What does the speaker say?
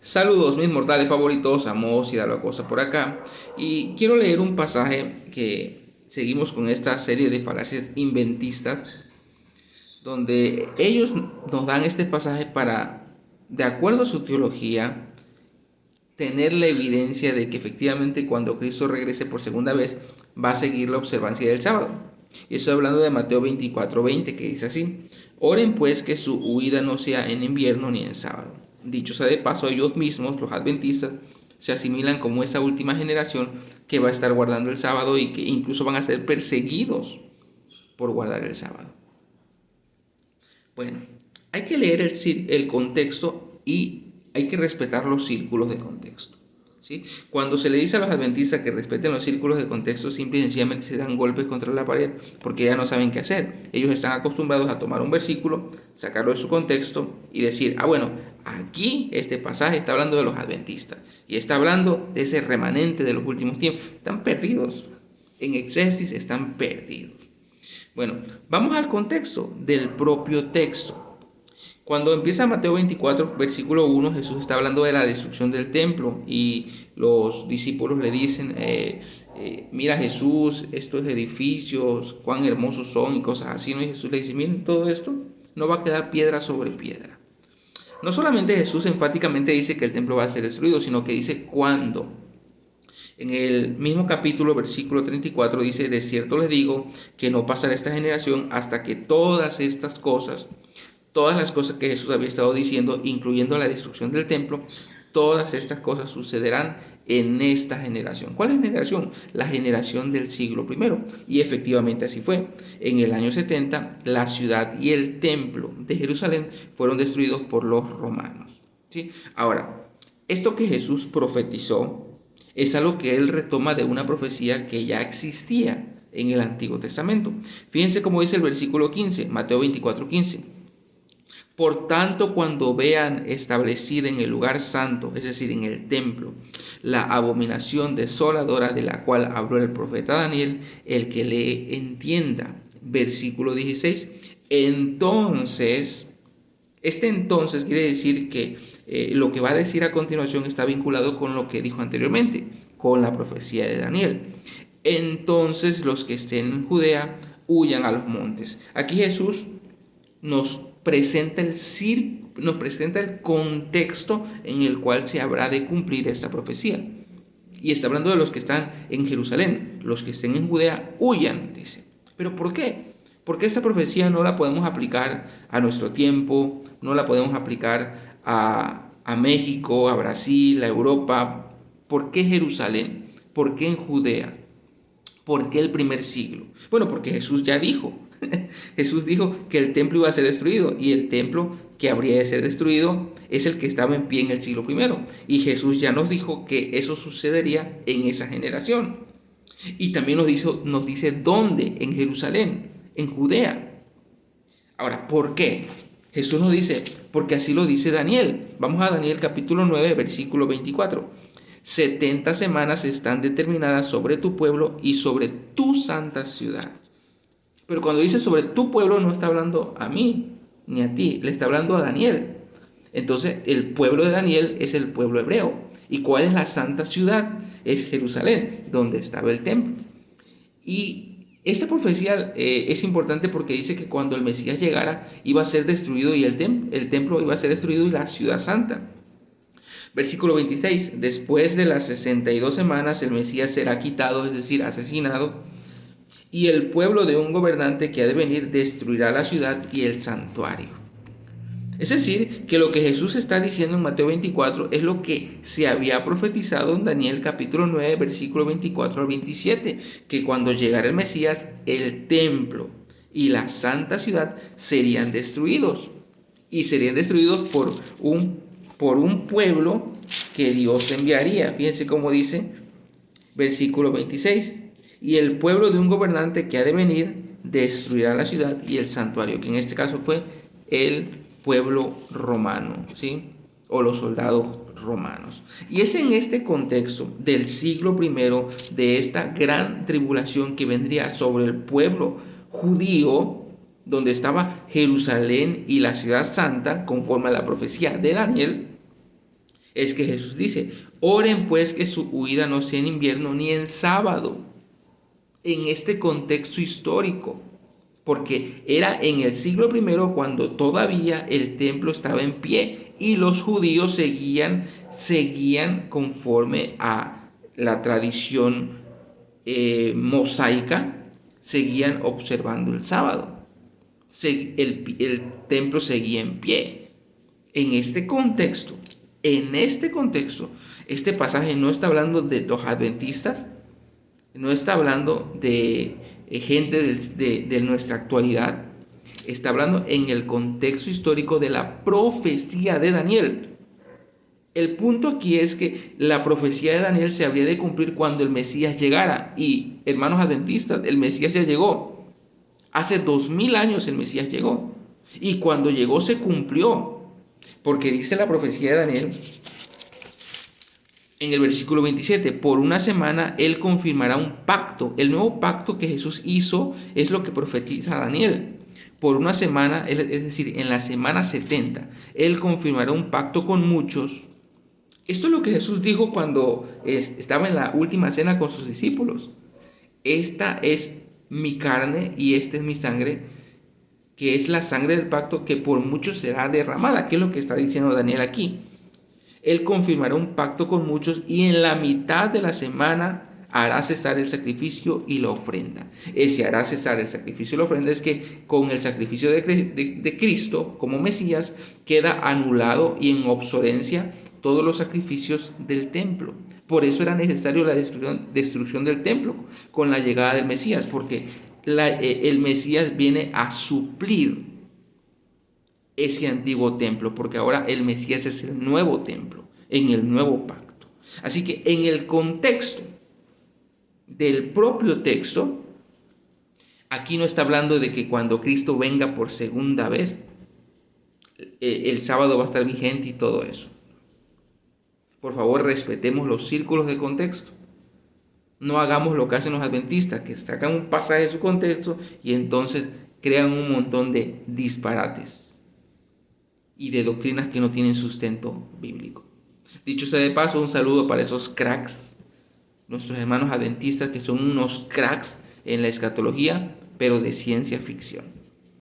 Saludos mis mortales favoritos, Amos y Dalo Cosa por acá. Y quiero leer un pasaje que seguimos con esta serie de falacias inventistas, donde ellos nos dan este pasaje para, de acuerdo a su teología, tener la evidencia de que efectivamente cuando Cristo regrese por segunda vez va a seguir la observancia del sábado. Y estoy hablando de Mateo 24:20, que dice así: Oren pues que su huida no sea en invierno ni en sábado. Dicho sea de paso, ellos mismos, los adventistas, se asimilan como esa última generación que va a estar guardando el sábado y que incluso van a ser perseguidos por guardar el sábado. Bueno, hay que leer el contexto y hay que respetar los círculos de contexto. ¿Sí? Cuando se le dice a los adventistas que respeten los círculos de contexto, simple y sencillamente se dan golpes contra la pared porque ya no saben qué hacer. Ellos están acostumbrados a tomar un versículo, sacarlo de su contexto y decir, bueno, aquí este pasaje está hablando de los adventistas y está hablando de ese remanente de los últimos tiempos. Están perdidos. En exégesis están perdidos. Bueno, vamos al contexto del propio texto. Cuando empieza Mateo 24, versículo 1, Jesús está hablando de la destrucción del templo y los discípulos le dicen, mira Jesús, estos edificios, cuán hermosos son y cosas así, ¿no? Y Jesús le dice, miren, todo esto no va a quedar piedra sobre piedra. No solamente Jesús enfáticamente dice que el templo va a ser destruido, sino que dice cuándo. En el mismo capítulo, versículo 34, dice, de cierto les digo que no pasará esta generación hasta que todas las cosas que Jesús había estado diciendo, incluyendo la destrucción del templo, todas estas cosas sucederán en esta generación. ¿Cuál es la generación? La generación del siglo primero. Y efectivamente así fue. En el año 70, la ciudad y el templo de Jerusalén fueron destruidos por los romanos. ¿Sí? Ahora, esto que Jesús profetizó es algo que él retoma de una profecía que ya existía en el Antiguo Testamento. Fíjense cómo dice el versículo 15, Mateo 24:15. Por tanto, cuando vean establecida en el lugar santo, es decir, en el templo, la abominación desoladora de la cual habló el profeta Daniel, el que le entienda. Versículo 16. Entonces quiere decir que lo que va a decir a continuación está vinculado con lo que dijo anteriormente, con la profecía de Daniel. Entonces los que estén en Judea huyan a los montes. Aquí Jesús nos presenta nos presenta el contexto en el cual se habrá de cumplir esta profecía. Y está hablando de los que están en Jerusalén. Los que estén en Judea huyan, dice. ¿Pero por qué? Porque esta profecía no la podemos aplicar a nuestro tiempo, no la podemos aplicar a México, a Brasil, a Europa. ¿Por qué Jerusalén? ¿Por qué en Judea? ¿Por qué el primer siglo? Bueno, porque Jesús ya dijo. Jesús dijo que el templo iba a ser destruido y el templo que habría de ser destruido es el que estaba en pie en el siglo primero. Y Jesús ya nos dijo que eso sucedería en esa generación. Y también nos dice dónde, en Jerusalén, en Judea. Ahora, ¿por qué? Jesús nos dice, porque así lo dice Daniel. Vamos a Daniel capítulo 9, versículo 24. 70 semanas están determinadas sobre tu pueblo y sobre tu santa ciudad. Pero cuando dice sobre tu pueblo no está hablando a mí ni a ti, le está hablando a Daniel. Entonces el pueblo de Daniel es el pueblo hebreo. ¿Y cuál es la santa ciudad? Es Jerusalén, donde estaba el templo. Y esta profecía es importante porque dice que cuando el Mesías llegara iba a ser destruido y el templo iba a ser destruido y la ciudad santa. Versículo 26. Después de las 62 semanas el Mesías será quitado, es decir, asesinado, y el pueblo de un gobernante que ha de venir destruirá la ciudad y el santuario. Es decir, que lo que Jesús está diciendo en Mateo 24 es lo que se había profetizado en Daniel capítulo 9, versículo 24 al 27, que cuando llegara el Mesías, el templo y la santa ciudad serían destruidos. Y serían destruidos por un pueblo que Dios enviaría. Fíjense cómo dice versículo 26. Y el pueblo de un gobernante que ha de venir destruirá la ciudad y el santuario, que en este caso fue el pueblo romano, ¿sí? O los soldados romanos. Y es en este contexto del siglo primero, de esta gran tribulación que vendría sobre el pueblo judío, donde estaba Jerusalén y la ciudad santa, conforme a la profecía de Daniel, es que Jesús dice, oren pues que su huida no sea en invierno ni en sábado, en este contexto histórico, porque era en el siglo primero cuando todavía el templo estaba en pie y los judíos seguían conforme a la tradición mosaica, seguían observando el sábado. El templo seguía en pie. En este contexto, este pasaje no está hablando de los adventistas, no está hablando de gente de nuestra actualidad, está hablando en el contexto histórico de la profecía de Daniel. El punto aquí es que la profecía de Daniel se habría de cumplir cuando el Mesías llegara. Y hermanos adventistas, el Mesías ya llegó. Hace 2000 años el Mesías llegó. Y cuando llegó se cumplió. Porque dice la profecía de Daniel en el versículo 27, por una semana Él confirmará un pacto. El nuevo pacto que Jesús hizo es lo que profetiza Daniel. Por una semana, es decir, en la semana 70, Él confirmará un pacto con muchos. Esto es lo que Jesús dijo cuando estaba en la última cena con sus discípulos. Esta es mi carne y esta es mi sangre, que es la sangre del pacto que por muchos será derramada. ¿Qué es lo que está diciendo Daniel aquí? Él confirmará un pacto con muchos y en la mitad de la semana hará cesar el sacrificio y la ofrenda. Ese hará cesar el sacrificio y la ofrenda es que con el sacrificio de Cristo como Mesías queda anulado y en obsolencia todos los sacrificios del templo. Por eso era necesario la destrucción del templo con la llegada del Mesías, porque el Mesías viene a suplir ese antiguo templo, porque ahora el Mesías es el nuevo templo, en el nuevo pacto. Así que en el contexto del propio texto, aquí no está hablando de que cuando Cristo venga por segunda vez, el sábado va a estar vigente y todo eso. Por favor, respetemos los círculos de contexto. No hagamos lo que hacen los adventistas, que sacan un pasaje de su contexto y entonces crean un montón de disparates y de doctrinas que no tienen sustento bíblico. Dicho sea de paso, un saludo para esos cracks, nuestros hermanos adventistas que son unos cracks en la escatología, pero de ciencia ficción.